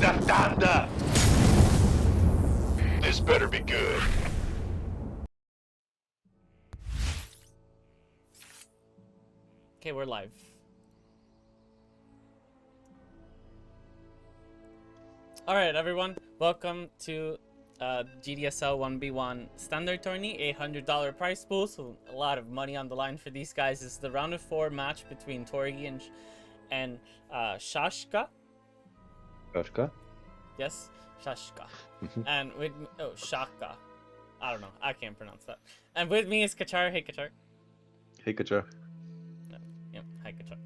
the thunder! This better be good. Okay, we're live. Alright, everyone. Welcome to GDSL 1v1 standard tourney. $800 prize pool, so a lot of money on the line for these guys. This is the round of 4 match between Torgi and Shashka. Shashka? Yes, Shashka. And with Shaka. I don't know. I can't pronounce that. And with me is Kachar. Hey, Kachar. Hey, Kachar. Yep. Hi, Kachar.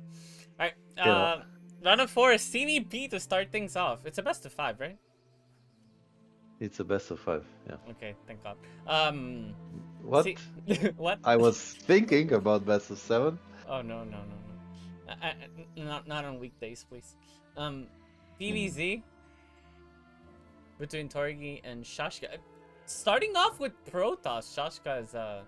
Alright. Round of 4 is CVP to start things off. It's a best of 5, right? It's a best of 5, yeah. Okay, thank God. What? What? I was thinking about best of 7. Oh no. Not on weekdays, please. PVZ between Torgi and Shashka. Starting off with Protoss. Shashka is I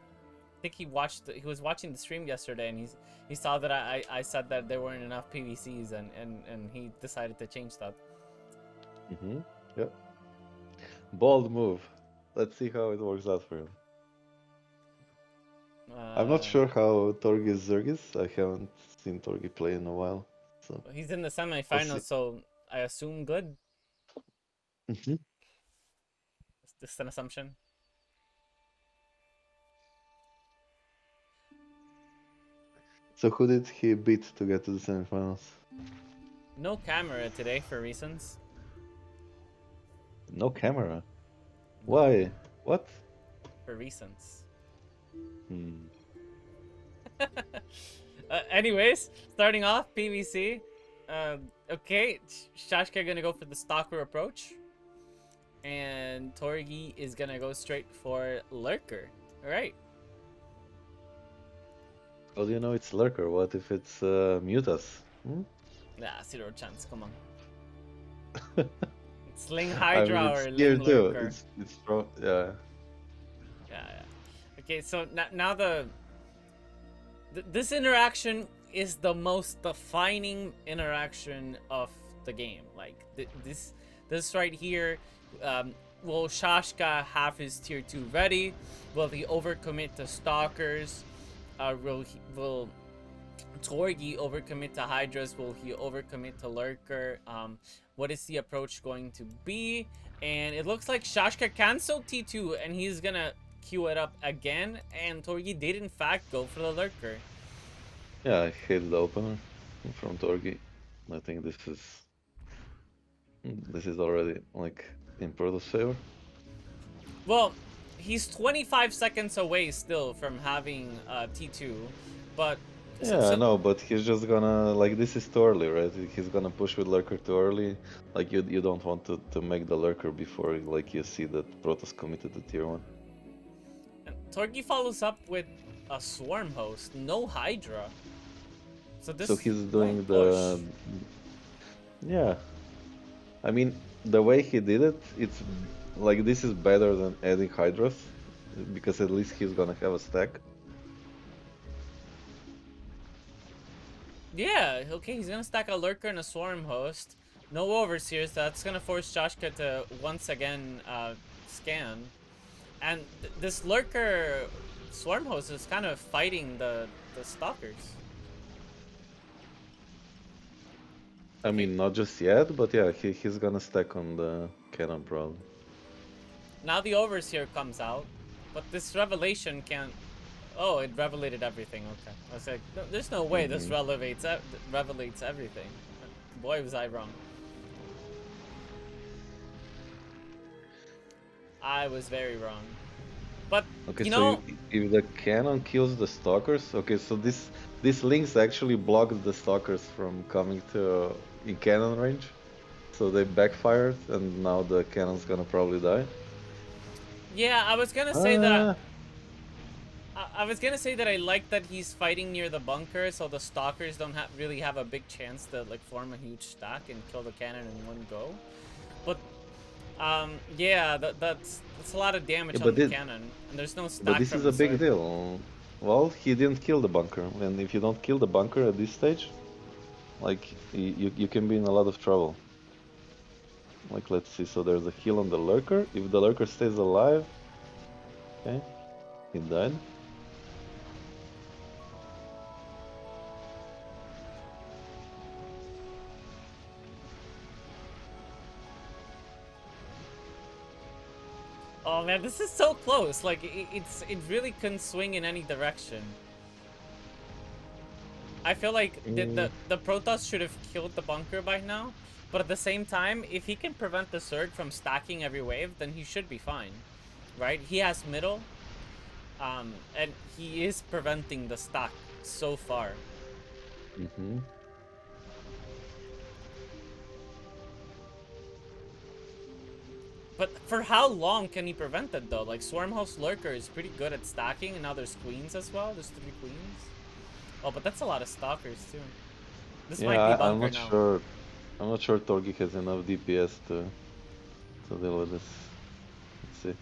think he was watching the stream yesterday, and he saw that I said that there weren't enough PVCs, and he decided to change that. Yep. Bold move. Let's see how it works out for him. I'm not sure how Torgi Zerg is. I haven't seen Torgi play in a while. So he's in the semifinals, so I assume good. Is this an assumption? So who did he beat to get to the semifinals? No camera today for reasons. No camera. Why? What? For reasons. Hmm. Anyways, starting off, PVC. Okay, Shashka gonna go for the stalker approach, and Torgi is gonna go straight for lurker. All right. How do you know it's Lurker? What if it's Mutas? Nah, 0 chance. Come on. It's Ling Hydra I mean, or it's here Ling too. Lurker. It's yeah. Yeah. Okay, so now this interaction is the most defining interaction of the game. Like this right here. Will Shashka have his tier 2 ready? Will he overcommit to stalkers? Will Torgi overcommit to Hydras? Will he overcommit to Lurker? What is the approach going to be? And it looks like Shashka canceled T2 and he's gonna queue it up again. And Torgi did in fact go for the Lurker. Yeah, I hate the opener from Torgi. I think this is already like in Protoss favor. Well, he's 25 seconds away still from having T2, but yeah, I know, but he's just gonna like this is too early, right? He's gonna push with Lurker too early. Like you don't want to make the Lurker before like you see that Protoss committed to tier 1. And Torgi follows up with a Swarm host, no Hydra. So he's doing the yeah. I mean, the way he did it, it's like this is better than adding Hydras because at least he's gonna have a stack. Yeah, okay, he's gonna stack a Lurker and a Swarm host. No Overseers, that's gonna force Shashka to once again scan. And this Lurker Swarm host is kind of fighting the Stalkers. I mean, not just yet, but yeah, he's gonna stack on the cannon probably. Now the Overseer comes out, but this Revelation can't... Oh, it revelated everything, okay. I was like, no, there's no way this revelates everything. Boy, was I wrong. I was very wrong. But, okay, you so know... if the cannon kills the stalkers, okay, so this links actually blocked the stalkers from coming to in cannon range, so they backfired, and now the cannon's gonna probably die. Yeah, I was gonna say that. I was gonna say that I like that he's fighting near the bunker, so the stalkers don't really have a big chance to like form a huge stack and kill the cannon in one go. But yeah, that's a lot of damage on the cannon, and there's no stack. But this is a big deal. Well, he didn't kill the bunker, and if you don't kill the bunker at this stage, like you can be in a lot of trouble. Like, let's see. So there's a heal on the lurker. If the lurker stays alive, okay, he died. Oh man, this is so close. Like it really can swing in any direction. I feel like the Protoss should have killed the bunker by now, but at the same time, if he can prevent the Zerg from stacking every wave, then he should be fine, right? He has middle, and he is preventing the stack so far. Mm-hmm. But for how long can he prevent it though? Like Swarmhouse Lurker is pretty good at stacking, and now there's queens as well. There's 3 queens. Oh, but that's a lot of stalkers too. This might be bunker I'm not now. sure. I'm not sure Torgi has enough DPS to deal with this. Let's see.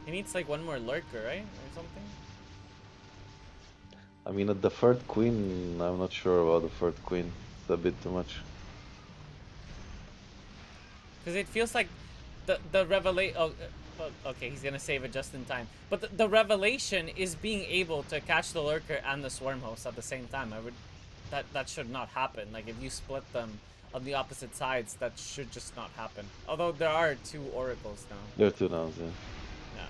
He needs like 1 more lurker, right? Or something? I mean, at the third queen, I'm not sure about the third queen. It's a bit too much. Because it feels like the revelation. Oh, okay, he's gonna save it just in time. But the revelation is being able to catch the lurker and the swarm host at the same time. That should not happen. Like if you split them on the opposite sides, that should just not happen. Although there are 2 oracles now. There are 2 now, yeah. Yeah,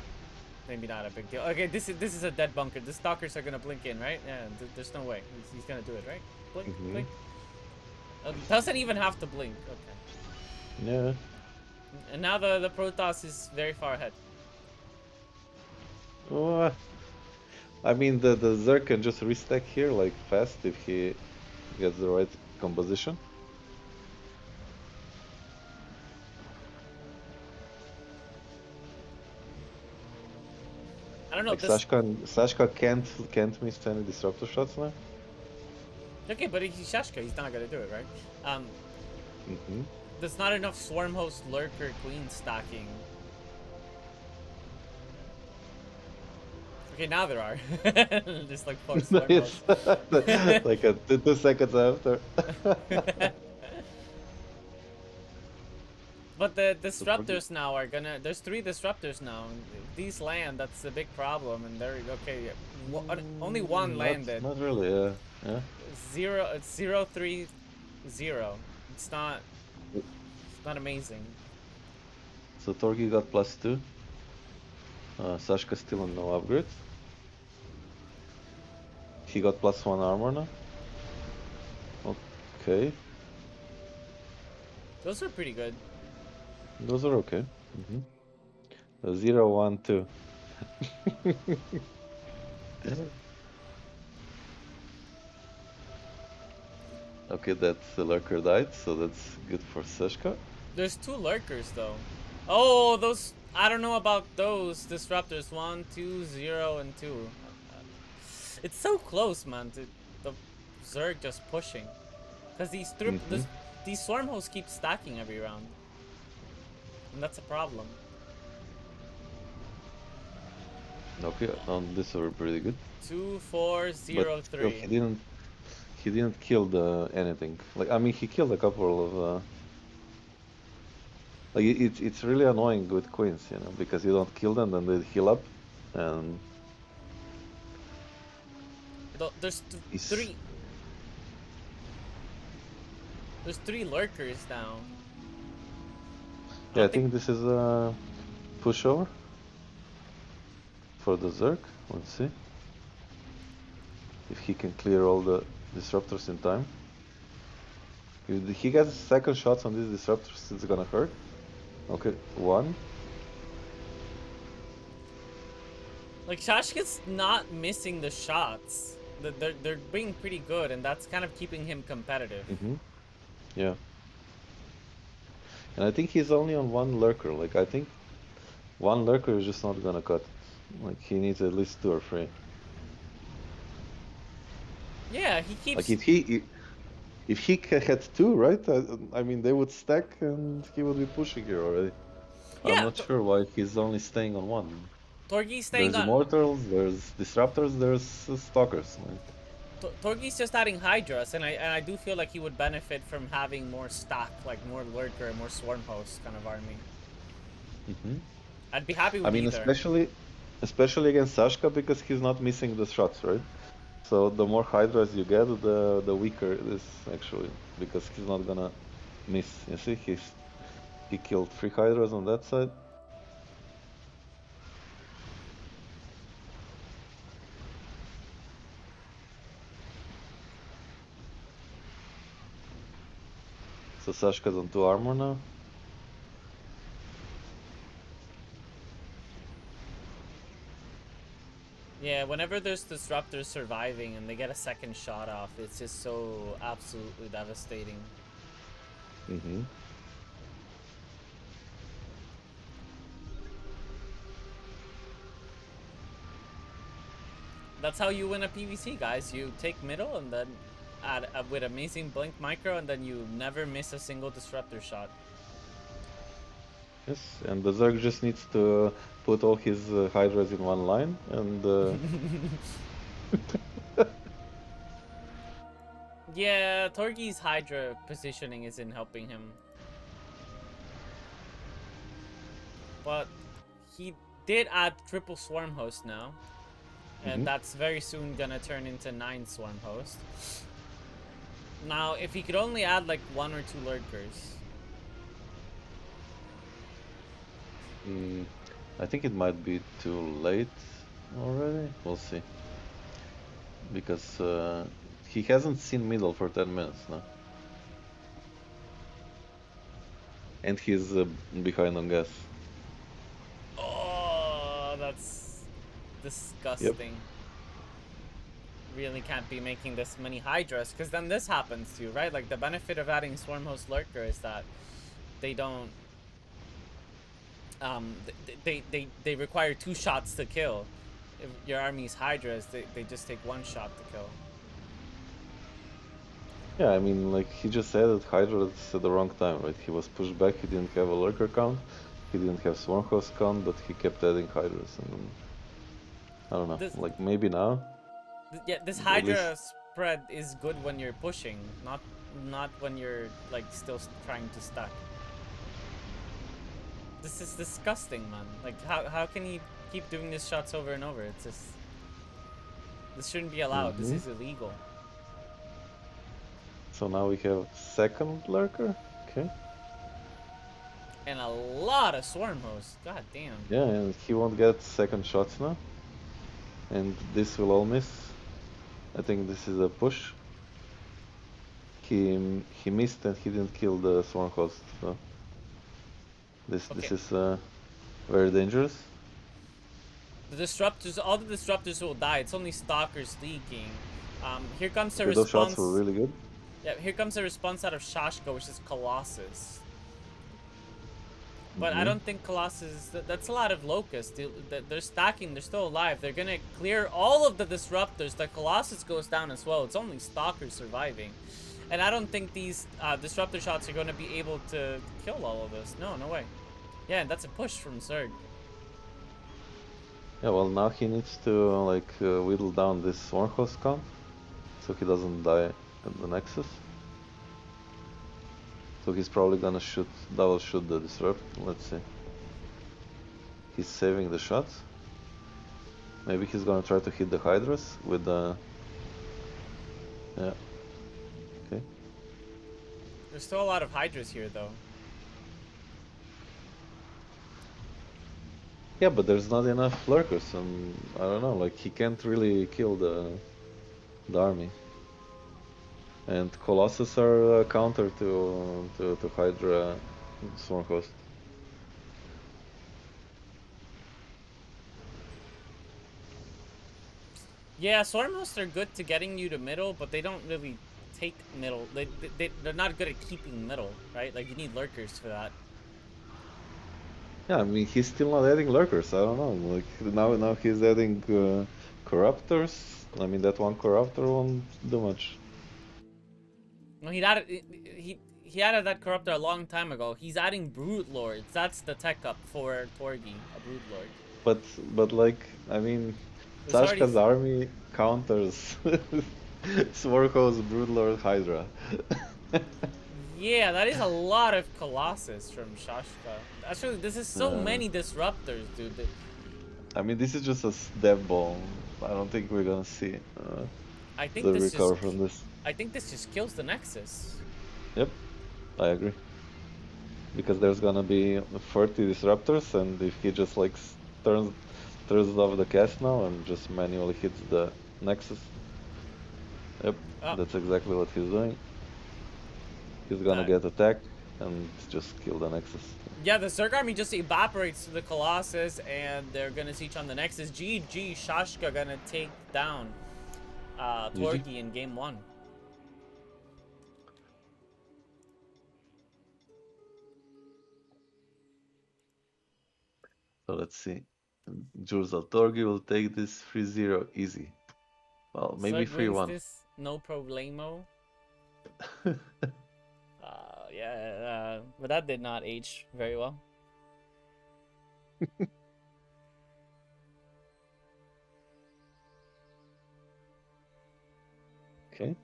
maybe not a big deal. Okay, this is a dead bunker. The stalkers are gonna blink in, right? Yeah, there's no way he's gonna do it, right? Blink, blink. Doesn't even have to blink. Okay. Yeah. And now the Protoss is very far ahead. I mean, the Zerg can just restack here like fast if he gets the right composition. I don't know. Like Sashka can't miss any disruptor shots now. Okay, but he's Shashka. He's not gonna do it, right? Mm-hmm. There's not enough Swarm Host Lurker Queen stacking. Okay, now there are. Just like 4 Swarm Hosts. Like 2 seconds after. But the disruptors now are gonna. There's 3 disruptors now. If these land, that's a big problem. And they're okay. Only 1 landed. Not really. Yeah. It's 0-3-0. It's not amazing. So Torgi got +2. Sashka still on no upgrades. He got +1 armor now. Okay. Those are pretty good. Those are okay. 0, 1, 2. Okay, that's the lurker died, so that's good for Sashka. There's 2 lurkers though. Oh, those. I don't know about those disruptors. 1, 2, 0, and 2. It's so close, man. The Zerg just pushing, because these swarm hosts keep stacking every round, and that's a problem. Okay, this are pretty good. 2, 4, 0, 3. He didn't kill anything. Like, I mean, he killed a couple of. Like it's really annoying with queens, you know, because you don't kill them, then they heal up, and. There's 3. There's 3 lurkers now. Yeah, I think this is a pushover for the Zerg. Let's see if he can clear all the disruptors in time. If he gets second shots on these disruptors, it's gonna hurt. Okay, 1. Like Shashka's not missing the shots. They're being pretty good, and that's kind of keeping him competitive. Yeah. And I think he's only on 1 lurker. Like, I think 1 lurker is just not gonna cut it. Like, he needs at least 2 or 3. Yeah, he keeps. Like, if he had 2, right? I mean, they would stack and he would be pushing here already. Yeah, I'm not sure why he's only staying on 1. Torgi's staying There's on. Immortals, there's Disruptors, there's Stalkers. Like. Torgi's just adding Hydras, and I do feel like he would benefit from having more stack, like more Lurker, more Swarm Host kind of army. Mhm. I'd be happy with I mean, either. especially against Sashka because he's not missing the shots, right? So the more Hydras you get, the weaker it is actually because he's not gonna miss. You see, he killed 3 Hydras on that side. So Sashka's on 2 armor now. Yeah, whenever there's disruptors surviving and they get a second shot off, it's just so absolutely devastating. Mm-hmm. That's how you win a PvC, guys. You take middle and then add with amazing blink micro, and then you never miss a single disruptor shot. Yes, and Berserk just needs to put all his Hydras in one line and Yeah, Torgi's Hydra positioning isn't helping him. But he did add triple Swarm Host now. And that's very soon gonna turn into 9 Swarm Host. Now, if he could only add like 1 or 2 Lurkers. I think it might be too late already. We'll see. Because he hasn't seen middle for 10 minutes now. And he's behind on gas. Oh, that's disgusting. Really can't be making this many Hydras, because then this happens to you, right? Like, the benefit of adding Swarm Host Lurker is that they don't... they require 2 shots to kill. If your army's Hydras, they just take 1 shot to kill. Yeah, I mean, like, he just added Hydras at the wrong time, right? He was pushed back, he didn't have a Lurker count, he didn't have Swarm Host count, but he kept adding Hydras, and I don't know, like, maybe now? Yeah, this Hydra spread is good when you're pushing, not when you're, like, still trying to stack. This is disgusting, man. Like, how can he keep doing these shots over and over? It's just... This shouldn't be allowed. This is illegal. So now we have second Lurker? Okay. And a lot of Swarm Hosts. God damn. Yeah, and he won't get second shots now. And this will all miss. I think this is a push. He missed and he didn't kill the Swarm Host, so this is very dangerous. The disruptors, all the disruptors will die. It's only Stalkers leaking. Here comes the Those response. shots were really good. Yeah, here comes a response out of Shashka, which is Colossus. But I don't think Colossus... That's a lot of Locusts. They're stacking. They're still alive. They're gonna clear all of the disruptors. The Colossus goes down as well. It's only Stalkers surviving. And I don't think these disruptor shots are going to be able to kill all of this. No, no way. Yeah, that's a push from Zerg. Yeah, well, now he needs to like whittle down this Swarm Host count so he doesn't die at the Nexus. So he's probably gonna double shoot the Disrupt. Let's see. He's saving the shots. Maybe he's gonna try to hit the Hydras with the... Yeah. Okay. There's still a lot of Hydras here, though. Yeah, but there's not enough Lurkers, and I don't know, like he can't really kill the army. And Colossus are counter to Hydra Swarm Host. Yeah, Swarm Hosts are good to getting you to middle, but they don't really take middle. They're not good at keeping middle, right? Like, you need Lurkers for that. Yeah, I mean, he's still not adding Lurkers, I don't know, like now he's adding Corruptors. I mean, that one Corruptor won't do much. No, he added that Corruptor a long time ago. He's adding Brood Lords. That's the tech up for Torgi, a Brood Lord. But like, I mean, Sashka's army counters Swarhose, Broodlord, Hydra. Yeah, that is a lot of Colossus from Shashka. Actually, this is so many disruptors, dude. I mean, this is just a dev ball. I don't think we're gonna see I think the this just recover from this. I think this just kills the Nexus. Yep, I agree. Because there's gonna be 40 disruptors, and if he just like turns off the cast now and just manually hits the Nexus. Yep, Oh. that's exactly what he's doing. He's gonna get attacked and just kill the Nexus. Yeah, the Zerg army just evaporates to the Colossus, and they're gonna siege on the Nexus. GG, Shashka gonna take down Torgi in game 1. So let's see. Jurzal Torgi will take this 3-0 easy. Well, maybe 3-1. This no problemo. But that did not age very well. Okay.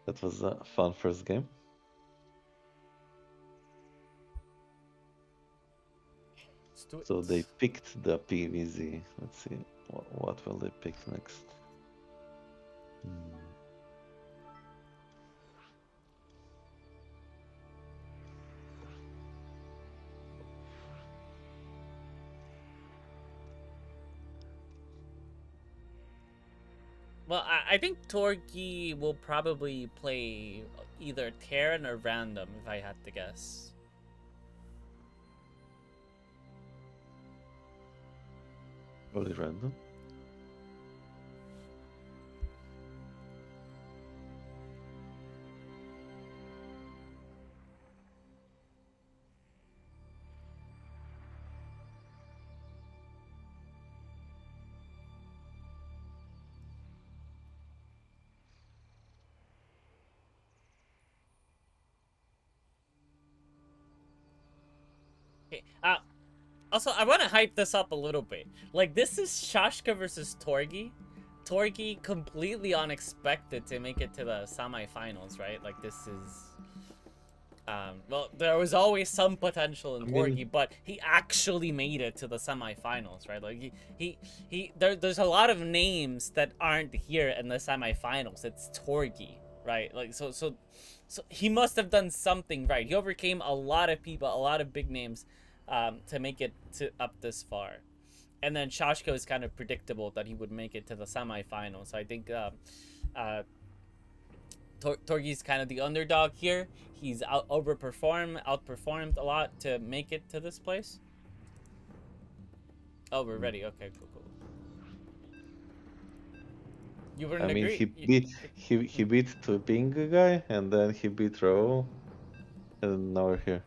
That was a fun first game. So they picked the PVZ. Let's see. What will they pick next? Well, I think Torgi will probably play either Terran or Random, if I had to guess. Probably random. Okay. Also, I want to hype this up a little bit. Like, this is Shashka versus Torgi. Torgi completely unexpected to make it to the semifinals, right? Like, this is... well, there was always some potential in Torgi, but he actually made it to the semifinals, right? Like, there's a lot of names that aren't here in the semifinals. It's Torgi, right? Like, so he must have done something right. He overcame a lot of people, a lot of big names, to make it to up this far. And then Shashko is kind of predictable that he would make it to the semifinals. So I think Torgi's kind of the underdog here. He's outperformed a lot to make it to this place. Oh, we're ready. Okay, cool. You wouldn't agree? He beat the ping guy, and then he beat ro4, and now we're here.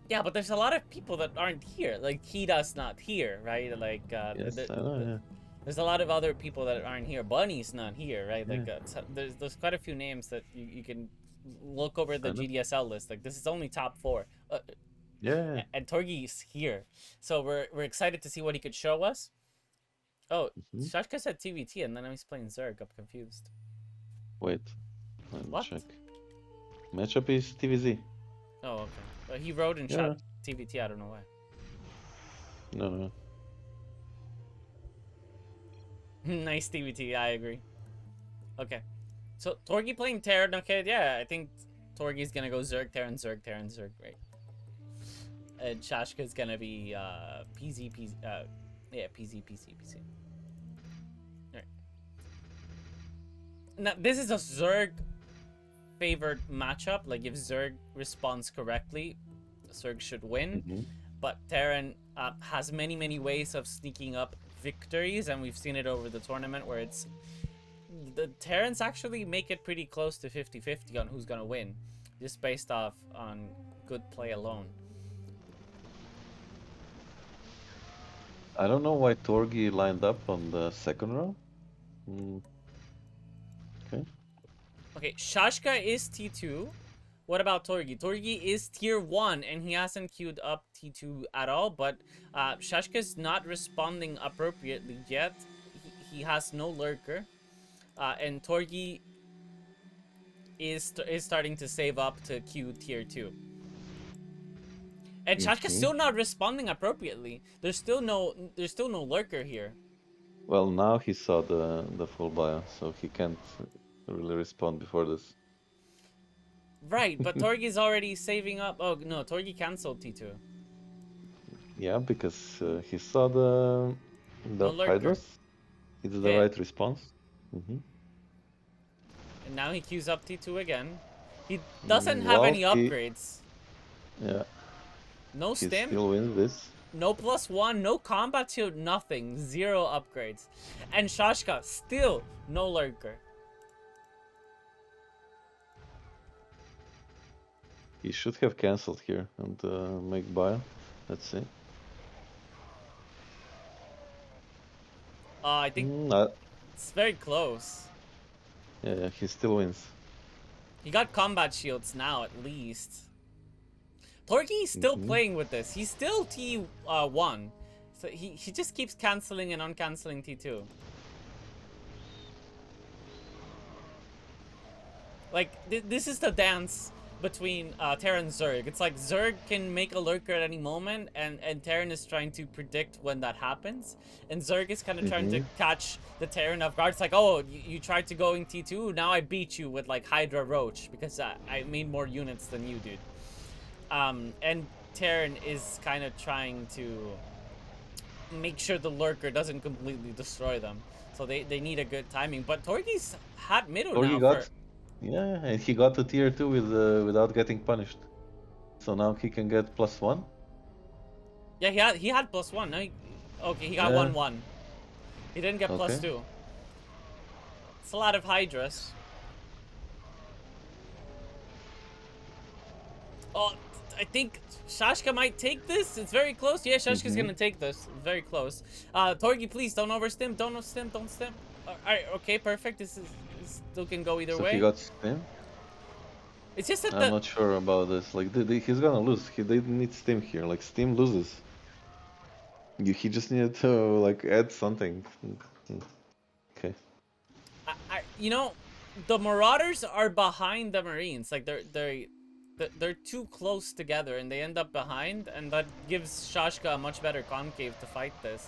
Yeah, but there's a lot of people that aren't here. Like, Kida's not here, right? Like, Yes, I know, yeah. There's a lot of other people that aren't here. Bunny's not here, right? Like, there's quite a few names that you can look over the GDSL list. Like, this is only top 4. Yeah. And Torgi's here, so we're excited to see what he could show us. Oh, Shashka said TVT, and then he's playing Zerg. I'm confused. Wait, let me What? check. Matchup is TVZ. Oh, okay. But he wrote and shot TVT. I don't know why. No. Nice TVT. I agree. Okay. So Torgi playing Terran. Okay, yeah. I think Torgi's gonna go Zerg, Terran, Zerg, right? And Shashka's gonna be PZ. Yeah, PZ. Alright. Now this is a Zerg favored matchup. Like, if Zerg responds correctly, Zerg should win. But Terran has many ways of sneaking up victories, and we've seen it over the tournament where it's the Terrans actually make it pretty close to 50-50 on who's gonna win, just based off on good play alone. I don't know why Torgi lined up on the second row. Okay, Shashka is T2. What about Torgi? Torgi is tier 1, and he hasn't queued up T2 at all, but Shashka's not responding appropriately yet. he has no lurker, and Torgi is starting to save up to Q tier 2. And Shashka's still not responding appropriately. There's still no lurker here. Well, now he saw the full bio, so he can't really respond before this. Right, but Torgi's already saving up. Oh no, Torgi cancelled T2. Yeah, because he saw the No lurker. Hydras. It's the Yeah. right response. And now he queues up T2 again. He doesn't have any upgrades. Yeah. No He stim. still wins this. No +1, no combat shield, nothing. 0 upgrades. And Shashka, still no lurker. He should have cancelled here and make bio. Let's see. I think it's very close. Yeah, he still wins. He got combat shields now, at least. Torgi is still playing with this. He's still T1. So he just keeps cancelling and uncancelling T2. Like, this is the dance between Terran and Zerg. It's like Zerg can make a lurker at any moment, and Terran is trying to predict when that happens. And Zerg is kind of trying to catch the Terran off guard. It's like, oh, you tried to go in T2, now I beat you with like Hydra Roach because I made more units than you, dude. And Terran is kind of trying to make sure the lurker doesn't completely destroy them. So they need a good timing. But Torgi's had middle now. Yeah, and he got to tier 2 without getting punished. So now he can get +1. Yeah, he had +1. Now he got 1-1. He didn't get +2. It's a lot of Hydras. Oh, I think Shashka might take this. It's very close. Yeah, Shashka's gonna take this. Very close. Torgi, please don't overstim. Don't stim. Don't stim. Alright, okay, perfect. This still can go either way. So he got stim? It's just that I'm not sure about this. Like, he's gonna lose. They didn't need stim here. Like, stim loses. He just needed to, like, add something. Okay. You know, the Marauders are behind the Marines. Like, they're too close together, and they end up behind, and that gives Shashka a much better concave to fight this.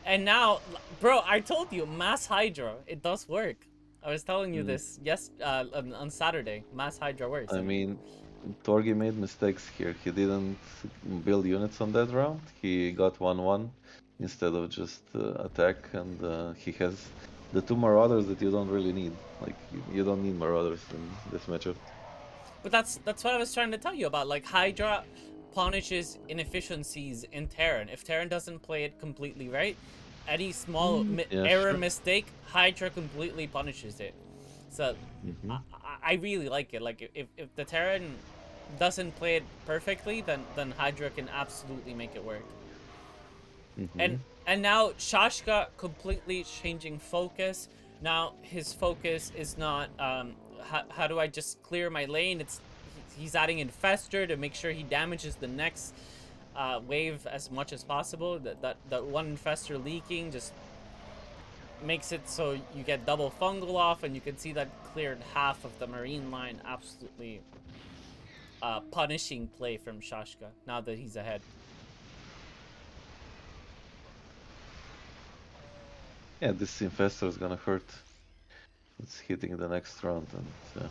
And now, bro, I told you, Mass Hydra, it does work. I was telling you this on Saturday. Mass Hydra works. I mean, Torgi made mistakes here. He didn't build units on that round. He got 1-1 instead of just attack, and he has the 2 Marauders that you don't really need. Like, you don't need Marauders in this matchup. But that's what I was trying to tell you about. Like, Hydra punishes inefficiencies in Terran. If Terran doesn't play it completely right, any small mistake, Hydra completely punishes it. So I really like it. Like, if the Terran doesn't play it perfectly, then Hydra can absolutely make it work. And now Shashka completely changing focus. Now his focus is not how do I just clear my lane? He's adding Infestor to make sure he damages the next wave as much as possible. That one Infestor leaking just makes it so you get double fungal off, and you can see that cleared half of the Marine line. Absolutely punishing play from Shashka now that he's ahead. Yeah, this Infestor is gonna hurt. It's hitting the next round, and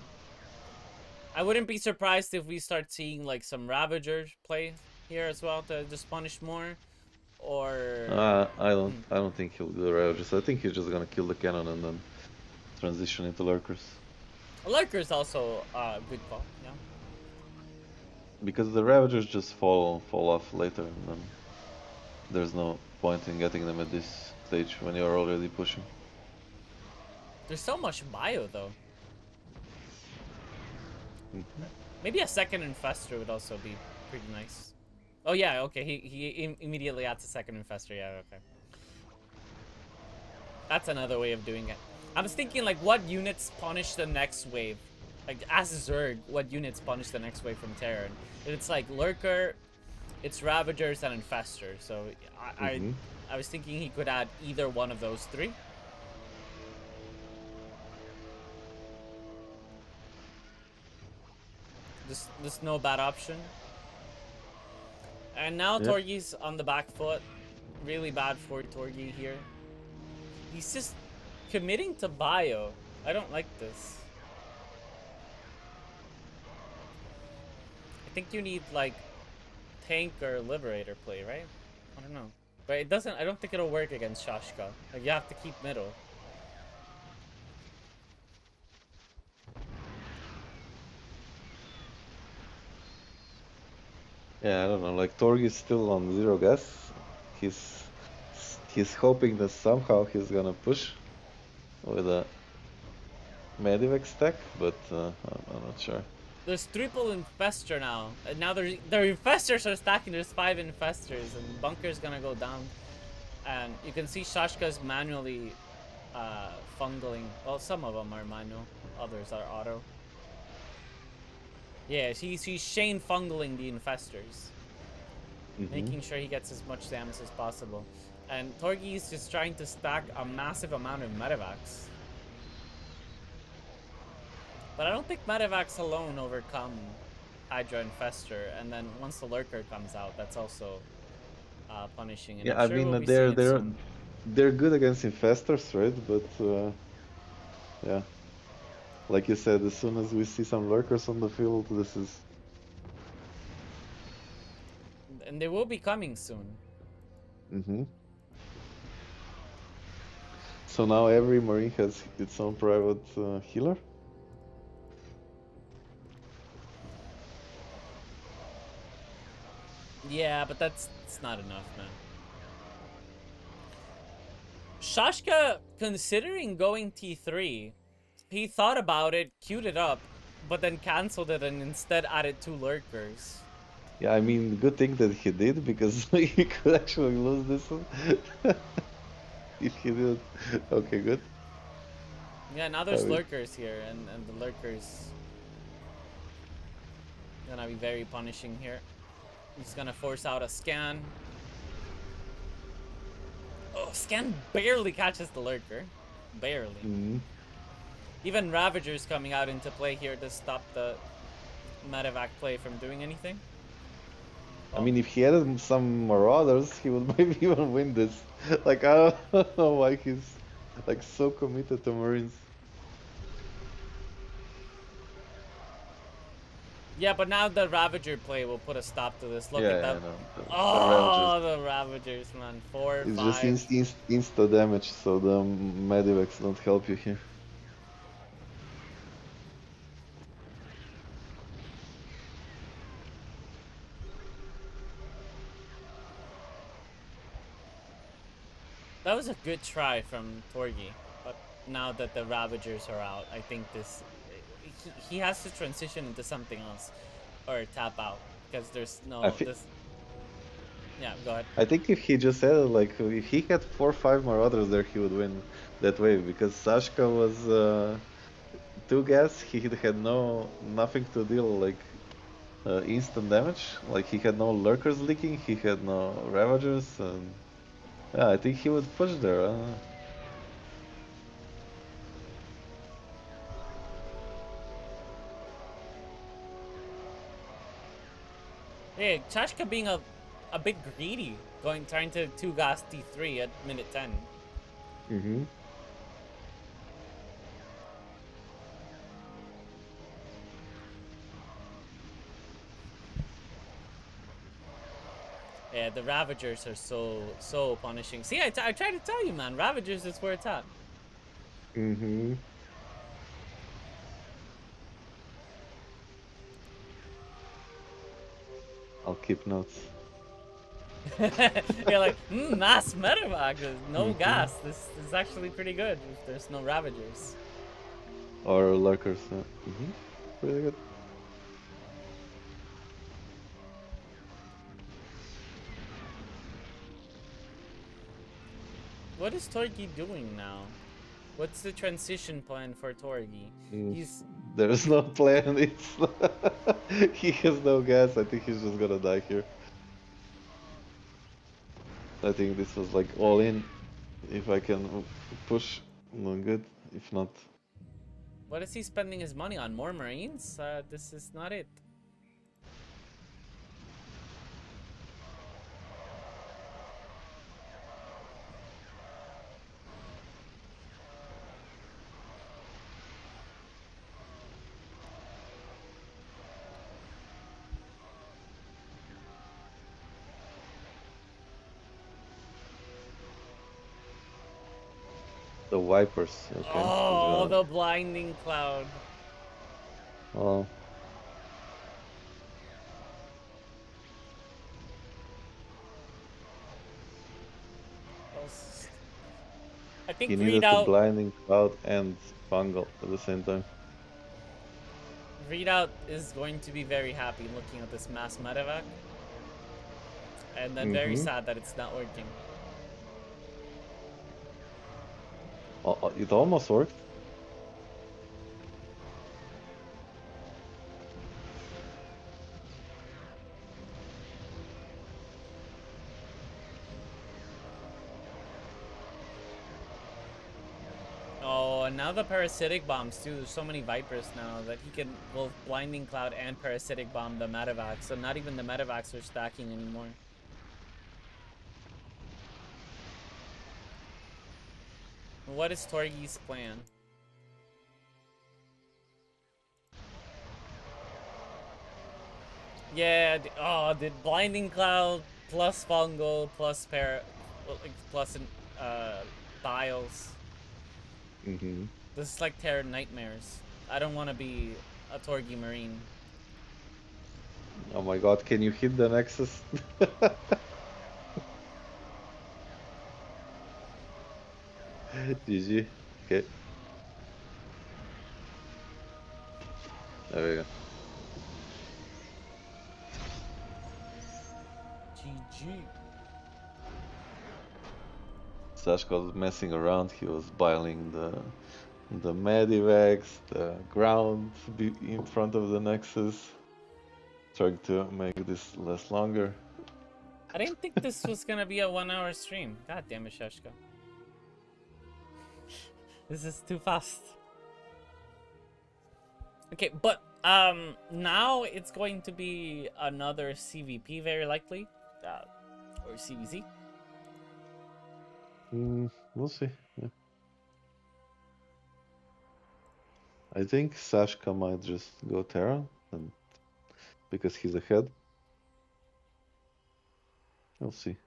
I wouldn't be surprised if we start seeing like some Ravager play here as well to just punish more, or I don't think he'll do the Ravagers. I think he's just gonna kill the cannon and then transition into lurkers. A lurker is also a good call, yeah. Because the Ravagers just fall off later, and then there's no point in getting them at this stage when you're already pushing. There's so much bio though. Maybe a second Infestor would also be pretty nice. Oh yeah, okay, he immediately adds a second Infestor, yeah, okay. That's another way of doing it. I was thinking like what units punish the next wave? Like as Zerg, what units punish the next wave from Terran? It's like Lurker, it's Ravagers and Infestor, so I was thinking he could add either one of those 3. This no bad option. And now Yeah. Torgi's on the back foot. Really bad for Torgi here. He's just committing to bio. I don't like this. I think you need like tank or liberator play, right? I don't know. But it doesn't, I don't think it'll work against Shashka. Like, you have to keep middle. Yeah, I don't know. Like Torg is still on 0 gas. He's he's hoping that somehow he's gonna push with a Medivac stack, but I'm not sure. There's triple infestor now. And now their infestors are stacking. There's 5 infestors, and bunker's gonna go down. And you can see Shashka's manually fungling. Well, some of them are manual, others are auto. Yeah, he's Shane fungling the infestors, making sure he gets as much damage as possible. And Torgi is just trying to stack a massive amount of medevacs. But I don't think medevacs alone overcome Hydra Infestor, and then once the Lurker comes out, that's also punishing. And Yeah, I'm I sure mean we'll be seeing it soon. they're good against infestors, right? But yeah, like you said, as soon as we see some lurkers on the field, this is And they will be coming soon. So now every marine has its own private healer. Yeah, but that's not enough, man. Shashka, considering going T3, he thought about it, queued it up, but then cancelled it and instead added 2 lurkers. Yeah, I mean, good thing that he did, because he could actually lose this one. If he did. Okay, good. Yeah, now there's lurkers here, and the lurkers gonna be very punishing here. He's gonna force out a scan. Oh, scan barely catches the lurker. Barely. Even Ravager's coming out into play here to stop the medevac play from doing anything. I mean, if he added some Marauders, he would maybe even win this. Like, I don't know why he's like so committed to Marines. Yeah, but now the Ravager play will put a stop to this. Look at that. The The Ravagers, man. 4, it's 5. just insta damage, so the Medivacs don't help you here. That was a good try from Torgi, but now that the Ravagers are out, I think this he has to transition into something else or tap out because there's no this. Yeah, go ahead. I think if he just added, like, if he had 4 or 5 Marauders there, he would win that way, because Sashka was 2 gas, he had nothing to deal, like, instant damage, like he had no lurkers leaking, he had no Ravagers, and yeah, I think he would push there. I don't know. Yeah, Chashka being a bit greedy, trying to 2 gas T3 at minute 10. Yeah, the Ravagers are so punishing. See, I tried to tell you, man. Ravagers is where it's at. I'll keep notes. You're like, mass medevac, no gas. This is actually pretty good if there's no Ravagers. Or lurkers. Really good. What is Torgi doing now? What's the transition plan for Torgi? There's no plan. It's he has no gas. I think he's just gonna die here. I think this was like all in. If I can push, no good. If not, What is he spending his money on? More Marines? This is not it. The Vipers. Okay. He's Oh, gonna. the blinding cloud. Oh, I think he needed to readout blinding cloud and fungal at the same time. readout is going to be very happy looking at this mass medevac, and then very Mm-hmm. sad that it's not working. It almost worked. Oh, and now the parasitic bombs too. There's so many vipers now that he can both blinding cloud and parasitic bomb the medevac. So not even the medevacs are stacking anymore. What is Torgi's plan? Yeah. The blinding cloud plus fungal plus plus biles. Mm-hmm. This is like Terror Nightmares. I don't want to be a Torgi Marine. Oh my god, can you hit the Nexus? GG. Okay, there we go. GG. Sashka was messing around. He was biling the medivacs, the ground in front of the Nexus, trying to make this less longer. I didn't think this was gonna be a 1 hour stream. God damn it, Sheshka. This is too fast. Okay, but now it's going to be another CVP very likely, or CVZ. We'll see. Yeah. I think Sashka might just go Terra, and because he's ahead. We'll see.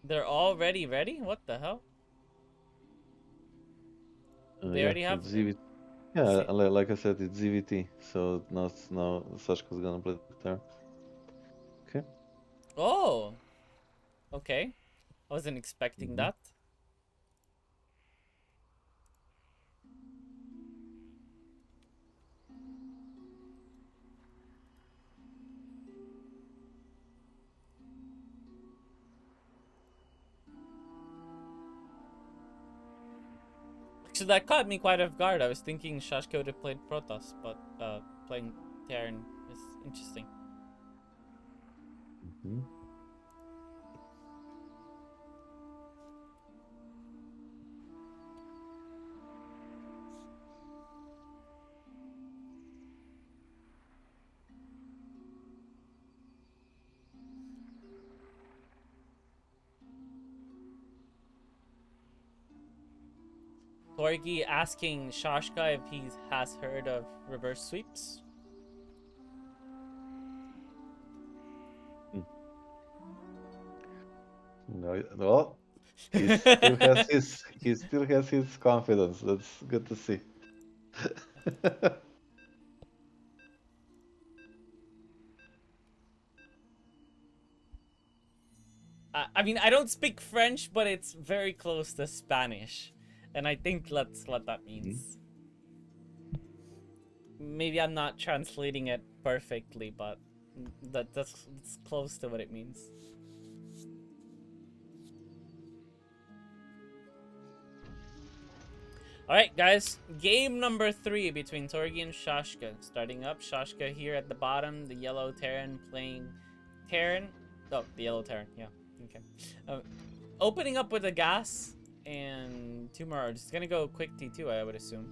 They're already ready? What the hell? They Yeah, already have. it's ZVT. Yeah, like I said, it's ZVT. So now Sashka's gonna play Terra. Okay. Oh, okay. I wasn't expecting Mm-hmm. that. So that caught me quite off guard. I was thinking Shashka would have played Protoss, but playing Terran is interesting. Mm-hmm. Torgi asking Shashka if he has heard of reverse sweeps. No, well, he still has his confidence. That's good to see. I mean, I don't speak French, but it's very close to Spanish. And I think that's what that means. Maybe I'm not translating it perfectly, but that's close to what it means. Alright, guys. Game number 3 between Torgi and Shashka. Starting up, Shashka here at the bottom. The yellow Terran playing Terran. Oh, the yellow Terran, yeah. Okay. Opening up with a gas. and 2 more. It's gonna go quick T2, I would assume.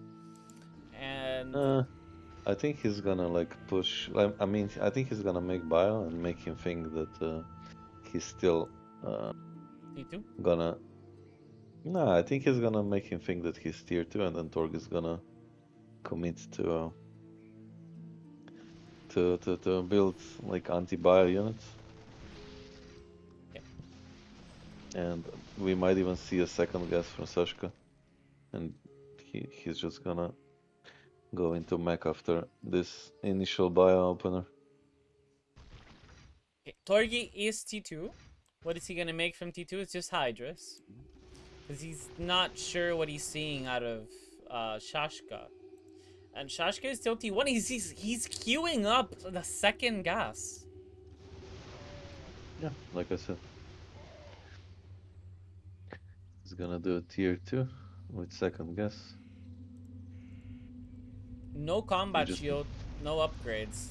And I think he's gonna like push. I mean, I think he's gonna make bio and make him think that he's still T2. gonna. No, I think he's gonna make him think that he's tier 2, and then Torg is gonna commit to build like anti-bio units. Okay. And we might even see a second guess from Sashka, and he's just gonna go into mech after this initial bio opener. Okay. Torgi is T2. What is he gonna make from T2? It's just Hydras. Because he's not sure what he's seeing out of Shashka. And Shashka is still T1. He's queuing up the second gas. Yeah, like I said. He's gonna do a tier 2 with second guess. No combat shield, no upgrades.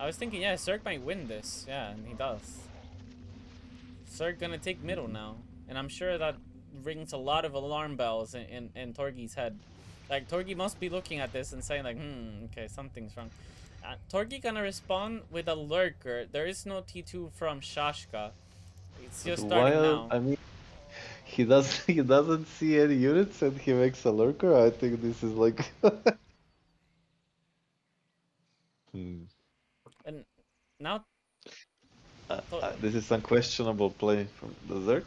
I was thinking, yeah, Zerg might win this. Yeah, and he does. Zerg gonna take middle now. And I'm sure that rings a lot of alarm bells in Torgi's head. Like, Torgi must be looking at this and saying like, okay, something's wrong. Torgi gonna respond with a lurker. There is no T2 from Shashka. It's just starting now. I mean, he doesn't see any units and he makes a lurker. I think this is like. And now This is unquestionable play from the Zerg.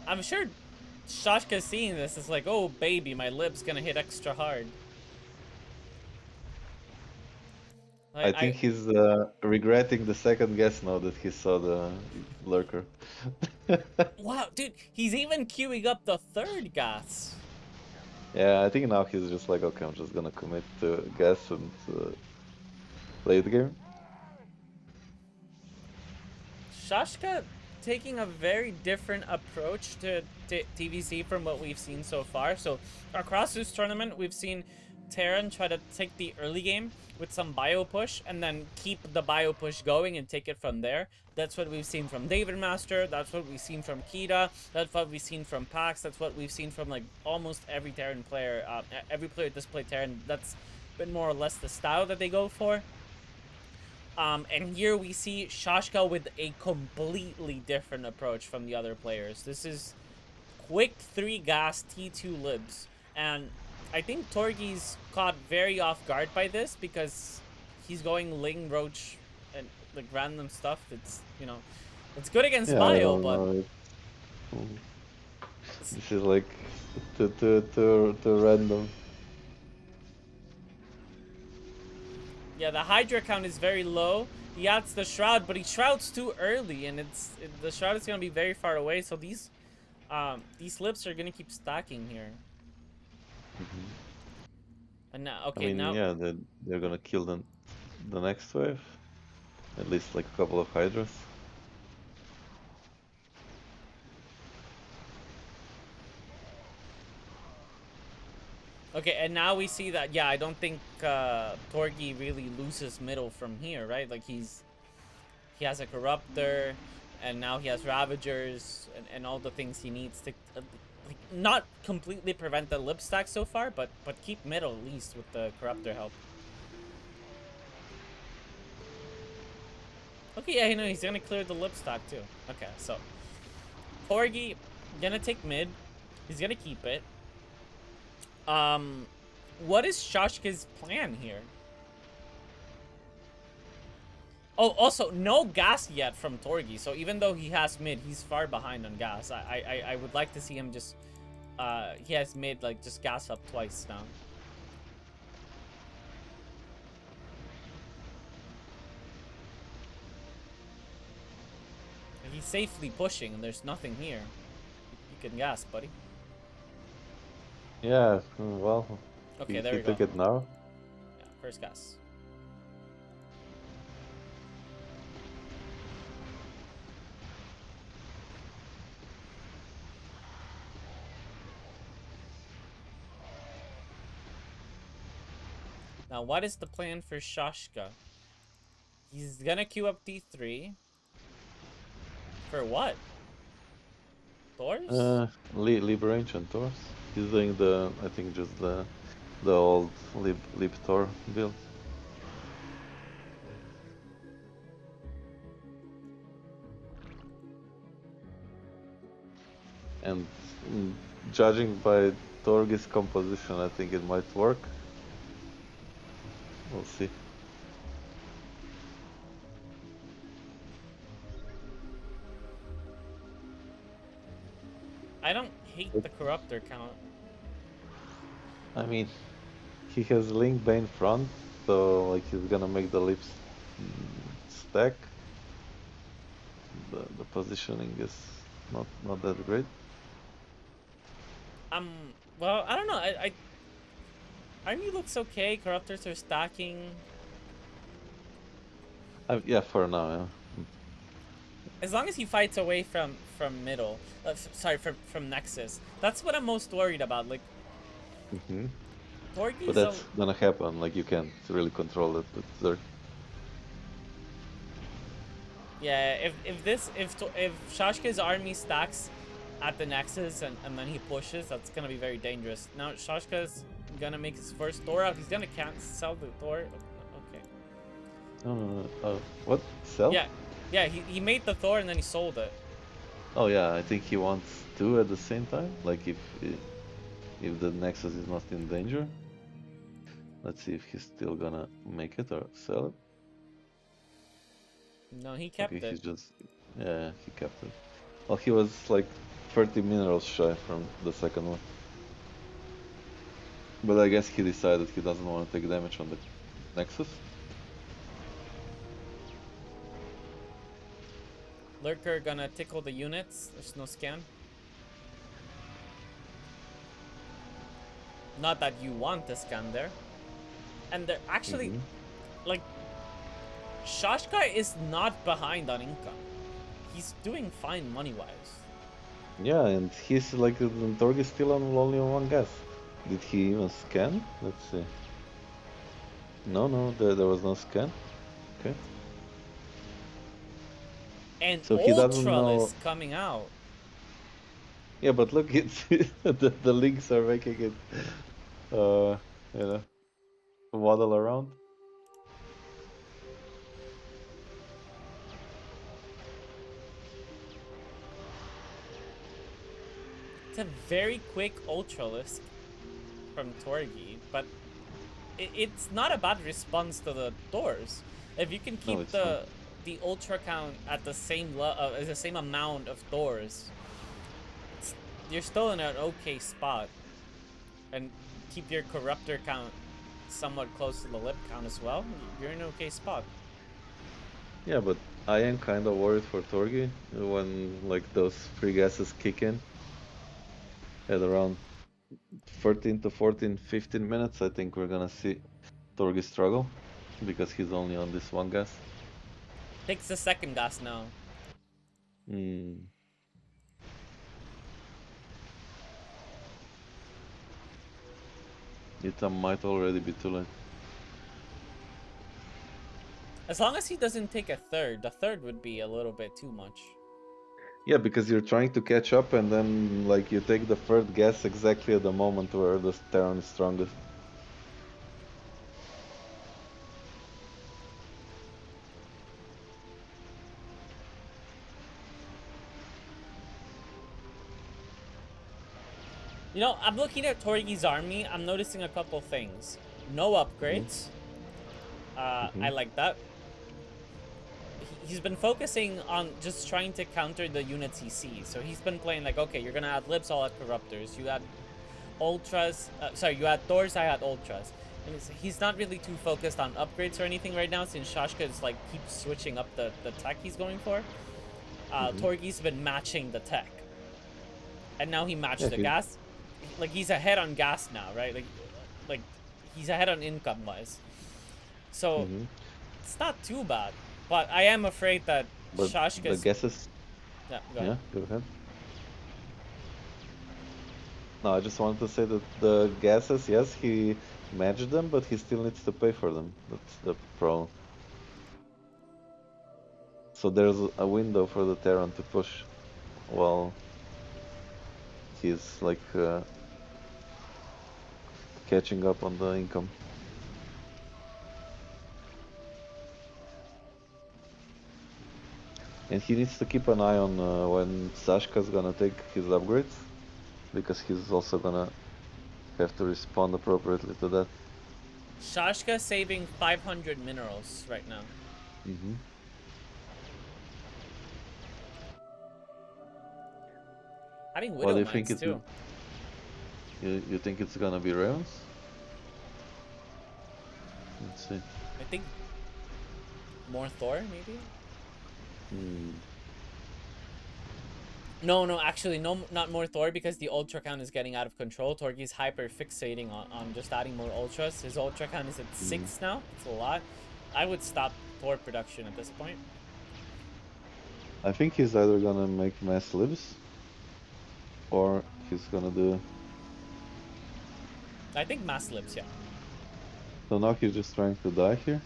I'm sure Shashka seeing this is like, oh baby, my lip's gonna hit extra hard. I think he's regretting the second guess now that he saw the lurker. Wow, dude, he's even queuing up the third gas. Yeah, I think now he's just like, okay, I'm just gonna commit to guess and play the game. Shashka taking a very different approach to TVC from what we've seen so far. So across this tournament, we've seen Terran try to take the early game with some bio push and then keep the bio push going and take it from there. That's what we've seen from David Master. That's what we've seen from Kita. That's what we've seen from Pax. That's what we've seen from like almost every Terran player. Every player that's played Terran, that's been more or less the style that they go for. And here we see Shashka with a completely different approach from the other players. This is quick 3 gas T2 libs. And I think Torgi's caught very off guard by this because he's going Ling, Roach, and like random stuff. It's, you know, it's good against bio, but... This is like too random. Yeah, the Hydra count is very low. He adds the Shroud, but he Shrouds too early, and the Shroud is gonna be very far away. So these lips are gonna keep stacking here. And now, okay, now yeah, they're gonna kill the next wave. At least like a couple of Hydras. Okay, and now we see that, yeah, I don't think Torgi really loses middle from here, right? Like, he has a Corruptor, and now he has Ravagers, and all the things he needs to, like, not completely prevent the lip stack so far, but keep middle at least with the Corruptor help. Okay, yeah, you know, he's gonna clear the lip stack too. Okay, so Torgi gonna take mid. He's gonna keep it. What is Shashka's plan here? Oh, also, no gas yet from Torgi, so even though he has mid, he's far behind on gas. I would like to see him just, he has mid, like, just gas up twice now. He's safely pushing, and there's nothing here. You can gas, buddy. Yeah, well, okay, there we go. He took it now. Yeah, first gas. Now, what is the plan for Shashka? He's gonna queue up T3. For what? Doors? Lib range and Taurus. He's doing the, I think, just the old Lib Tor build. And judging by Torgi's composition, I think it might work. We'll see. I don't hate the corruptor count. I mean, he has Link Bane front, so like he's gonna make the lips stack. The positioning is not that great. Well, I don't know. Army looks okay. Corruptors are stacking. Yeah, for now, yeah. As long as he fights away from middle, sorry, from Nexus. That's what I'm most worried about. Like, Torgi's But that's gonna happen. Like you can't really control it with Zerg. yeah. If Shashka's army stacks at the Nexus and then he pushes, that's gonna be very dangerous. Now Shashka's gonna make his first Thor out. He's gonna cancel the Thor. Okay. No. What? Sell? Yeah. He made the Thor and then he sold it. Oh yeah, I think he wants two at the same time. Like if the Nexus is not in danger. Let's see if he's still gonna make it or sell it. No, he kept Okay, it. he's just he kept it. Well, he was like 30 minerals shy from the second one. But I guess he decided he doesn't want to take damage on the Nexus. Lurker gonna tickle the units. There's no scan. Not that you want the scan there. And they're actually, like, Shashka is not behind on income. He's doing fine money-wise. Yeah, and he's like, Torg is still only on one gas. Did he even scan? Let's see. No, there was no scan. Okay. And So he doesn't Ultra know. is coming out. Yeah, but look, it's the links are making it, you know, waddle around. It's a very quick Ultralisk from Torgi, but it's not a bad response to the doors. If you can keep the Ultra count at the same the same amount of doors, you're still in an okay spot. And keep your Corruptor count somewhat close to the lip count as well, you're in an okay spot. Yeah, but I am kind of worried for Torgi when like those free gases kick in at around 13 to 14, 15 minutes. I think we're gonna see Torgi struggle because he's only on this one gas. Takes the second gas now. It might already be too late. As long as he doesn't take a third, the third would be a little bit too much. Yeah, because you're trying to catch up and then like you take the third gas exactly at the moment where the Terran is strongest. You know, I'm looking at Torgi's army. I'm noticing a couple things. No upgrades. I like that. He's been focusing on just trying to counter the units he sees. So he's been playing like, okay, you're gonna add lips, I'll add corruptors. You add ultras. You add Thors, I add ultras. And he's not really too focused on upgrades or anything right now, since Shashka is like keeps switching up the tech he's going for. Torgi's been matching the tech, and now he matched the gas. Like he's ahead on gas now, right? Like he's ahead on income wise. So it's not too bad, but I am afraid that Shashka's. The guesses. Yeah, go ahead. No, I just wanted to say that the gases, yes, he matched them, but he still needs to pay for them. That's the problem. so there's a window for the Terran to push while he's like catching up on the income. And he needs to keep an eye on when Sashka's gonna take his upgrades, because he's also gonna have to respond appropriately to that. Shashka saving 500 minerals right now. Mm-hmm. Having What do Widow you think Mines it's too. you think it's gonna be Ravens? Let's see. I think more Thor, maybe? Hmm. No, actually, no, not more Thor, because the Ultra count is getting out of control. Torgi's hyper fixating on just adding more Ultras. His Ultra count is at 6 now. It's a lot. I would stop Thor production at this point. I think he's either gonna make mass libs, or he's gonna do. I think mass lips, yeah. So now he's just trying to die here.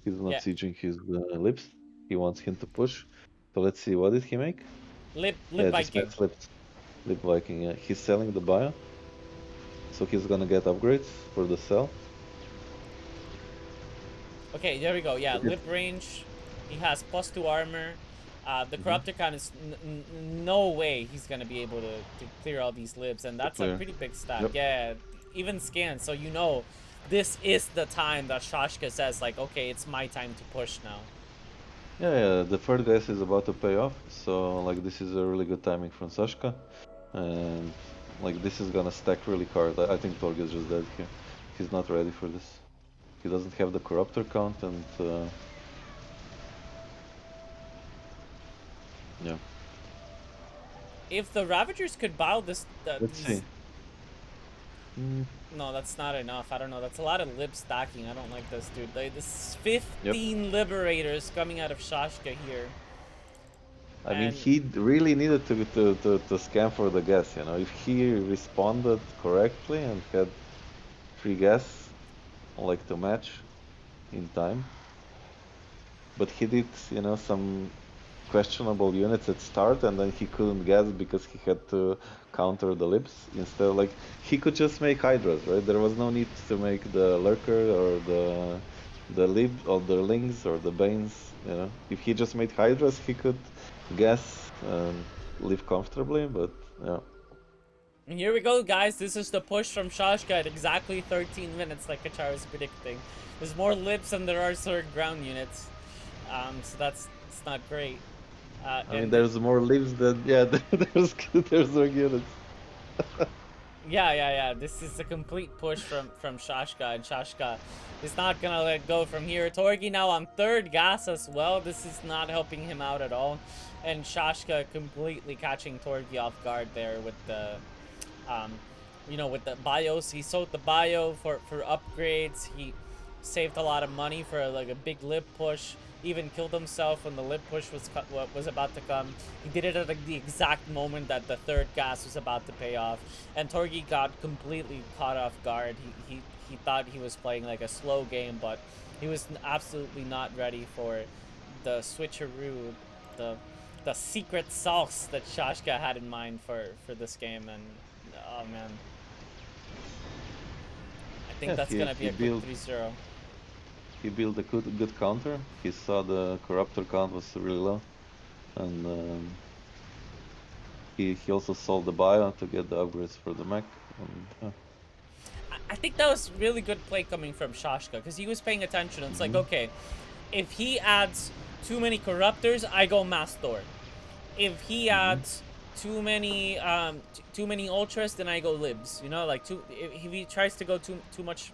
He's not Yeah. sieging his lips. He wants him to push. So let's see, what did he make? Lip Yeah, just Viking. mass lips. Lip Viking, yeah. He's selling the bio. So he's gonna get upgrades for the cell. Okay, there we go. Yeah, lip range. He has +2 armor. The corruptor count is no way he's gonna be able to clear all these lips, and that's a pretty big stat. Yep. Yeah, even scan. So you know, this is the time that Shashka says like, okay, it's my time to push now. Yeah, the third guess is about to pay off. So like this is a really good timing from Sashka, and like this is gonna stack really hard. I think Torgi is just dead here. He's not ready for this. He doesn't have the corruptor count, and yeah. If the Ravagers could bow this, Let's see. No, that's not enough. I don't know. That's a lot of lib stacking. I don't like this, dude. Like, this 15 Liberators coming out of Shashka here. I mean, he really needed to scan for the gas, you know. If he responded correctly and had 3 gas, like to match in time. But he did, you know, some questionable units at start, and then he couldn't gas because he had to counter the libs instead. Like he could just make hydras, right? There was no need to make the lurker or the lib or the lings or the banes. You know, if he just made hydras, he could gas and live comfortably. But yeah. And here we go, guys. This is the push from Shashka at exactly 13 minutes, like Kachar was predicting. There's more lips than there are third ground units. So it's not great. I mean, there's more lives than there's more units. Yeah. This is a complete push from Shashka, and Shashka is not gonna let go from here. Torgi now on 3rd gas as well. This is not helping him out at all, and Shashka completely catching Torgi off guard there with the, you know, with the bios. He sold the bio for upgrades. He saved a lot of money for like a big lip push. Even killed himself when the lip push was about to come. He did it at like the exact moment that the 3rd gas was about to pay off, and Torgi got completely caught off guard. He thought he was playing like a slow game, but he was absolutely not ready for the switcheroo, the secret sauce that Shashka had in mind for this game. And oh man, I think that's gonna be a quick 3-0. He built a good counter. He saw the corruptor count was really low, and he also sold the bio to get the upgrades for the mech. And, I think that was really good play coming from Shashka, because he was paying attention. It's like, okay, if he adds too many corruptors, I go mass Thor. If he adds too many ultras, then I go libs. You know, like if he tries to go too much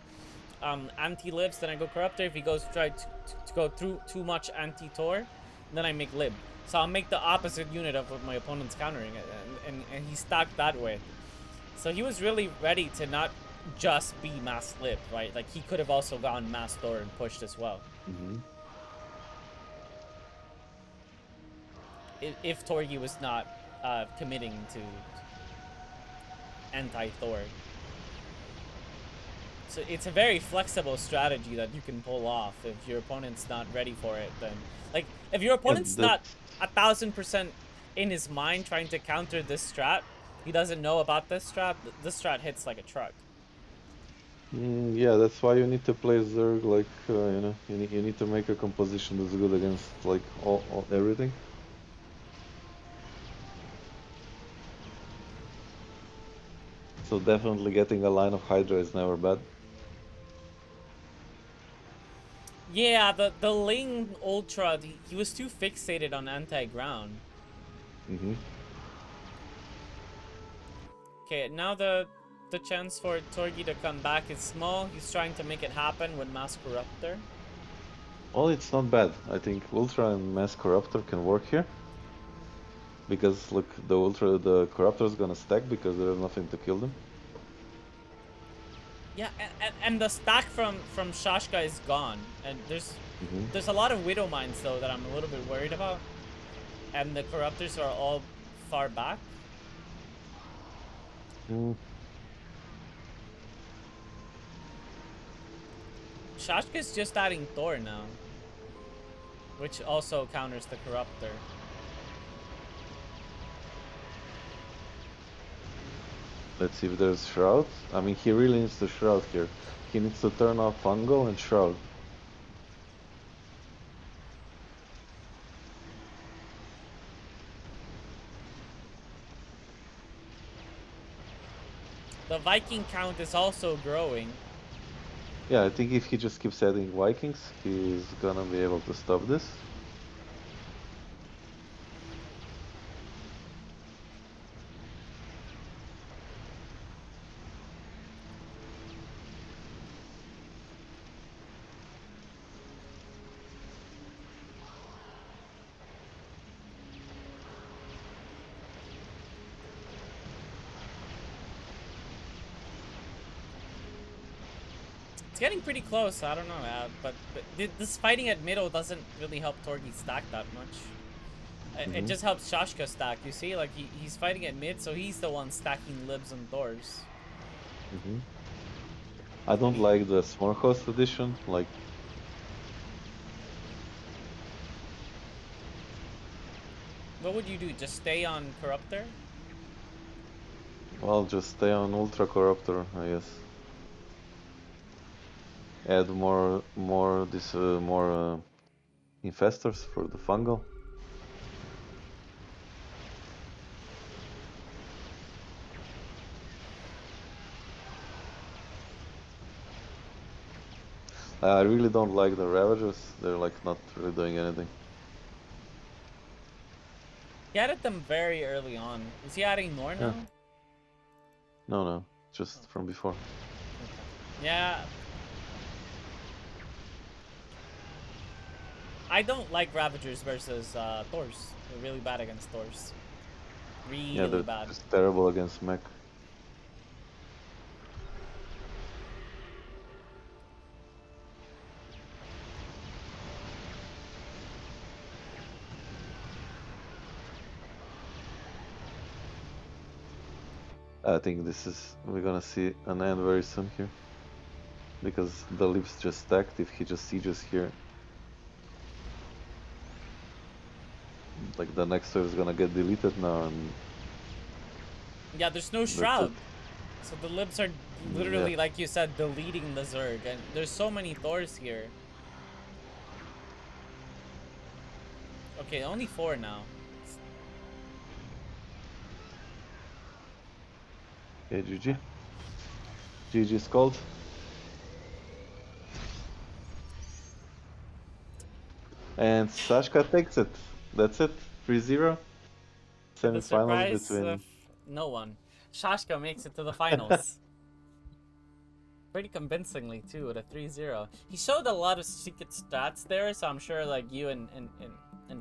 anti-libs, then I go corruptor. If he try to go through too much anti-Tor, then I make lib. So I'll make the opposite unit of what my opponent's countering it, and he stacked that way. So he was really ready to not just be mass lib, right? Like he could have also gone mass Thor and pushed as well. If Torgi was not committing to anti-Thor. So it's a very flexible strategy that you can pull off if your opponent's not ready for it. Then, like, if your Yeah, opponent's not that's 1,000% in his mind trying to counter this strat, he doesn't know about this strat. This strat hits like a truck. yeah, that's why you need to play Zerg like you know, you need to make a composition that's good against like all everything. So definitely getting a line of Hydra is never bad. Yeah, the Ling Ultra, he was too fixated on anti-ground. Hmm. Okay, now the chance for Torgi to come back is small. He's trying to make it happen with Mass Corruptor. Well, it's not bad. I think Ultra and Mass Corruptor can work here. Because look, the Corruptor is gonna stack because there's nothing to kill them. Yeah, and the stack from Shashka is gone, and Hmm. there's a lot of Widow Mines though that I'm a little bit worried about, and the Corruptors are all far back. Mm. Shashka's just adding Thor now, which also counters the Corruptor. Let's see if there's Shroud. I mean, he really needs to Shroud here. He needs to turn off Fungal and Shroud. The Viking count is also growing. Yeah, I think if he just keeps adding Vikings, he's gonna be able to stop this. It's getting pretty close. I don't know, but this fighting at middle doesn't really help Torgi stack that much. It just helps Shashka stack. You see, like he's fighting at mid, so he's the one stacking libs and doors. Hmm. I don't like the Smorhost edition. Like, What would you do? Just stay on Corruptor? well, just stay on Ultra Corruptor, I guess. Add more infestors for the fungal. I really don't like the Ravagers. They're like not really doing anything. He added them very early on. Is he adding more Yeah. now? No, just from before. Yeah. I don't like Ravagers versus Thors. They're really bad against Thors. Yeah, Really they're bad. just terrible against mech. I think we're gonna see an end very soon here. Because the lips just stacked. If he just sieges here, like the next wave is gonna get deleted now, and Yeah, there's no that's Shroud. it. So the libs are literally, Yeah. like you said, deleting the Zerg. And there's so many Thors here. Okay, only 4 now. Okay, GG. GG's called. And Sashka takes it. That's it. 3-0. To the Semi-finals surprise between. of no one, Shashka makes it to the finals. Pretty convincingly too, with a 3-0. He showed a lot of secret stats there, so I'm sure like you and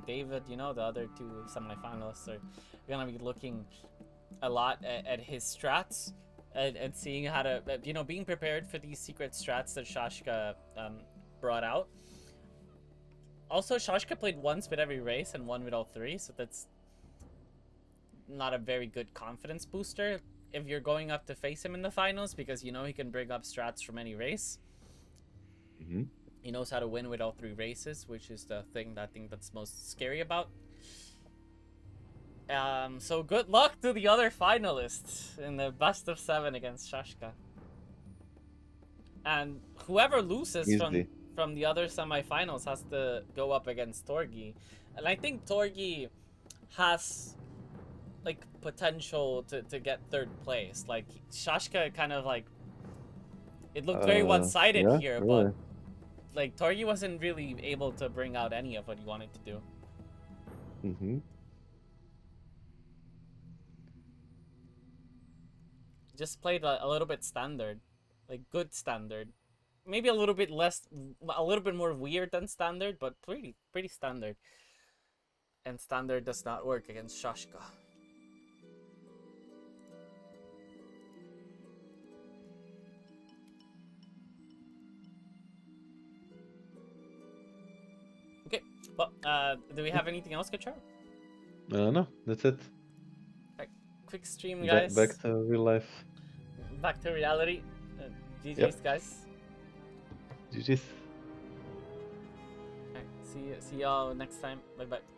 David, you know, the other 2 semi-finalists are gonna be looking a lot at his strats and seeing how to, you know, being prepared for these secret strats that Shashka brought out. Also, Shashka played once with every race and one with all 3, so that's not a very good confidence booster. if you're going up to face him in the finals, because you know he can bring up strats from any race. Mm-hmm. He knows how to win with all 3 races, which is the thing that I think that's most scary about. So good luck to the other finalists in the best of 7 against Shashka. And whoever loses Easy. from the other semifinals has to go up against Torgi. And I think Torgi has like potential to get 3rd place. Like Shashka kind of like, it looked very one-sided yeah, here, really. but like Torgi wasn't really able to bring out any of what he wanted to do. Mm-hmm. Just played a little bit standard, like good standard. Maybe a little bit more weird than standard, but pretty standard. And standard does not work against Shashka. Okay, well, do we have anything else, Kachar? No, that's it. Quick stream, guys. Back to real life. Back to reality. GG's, Yep. guys. GG's. Alright, see y'all next time. Bye bye.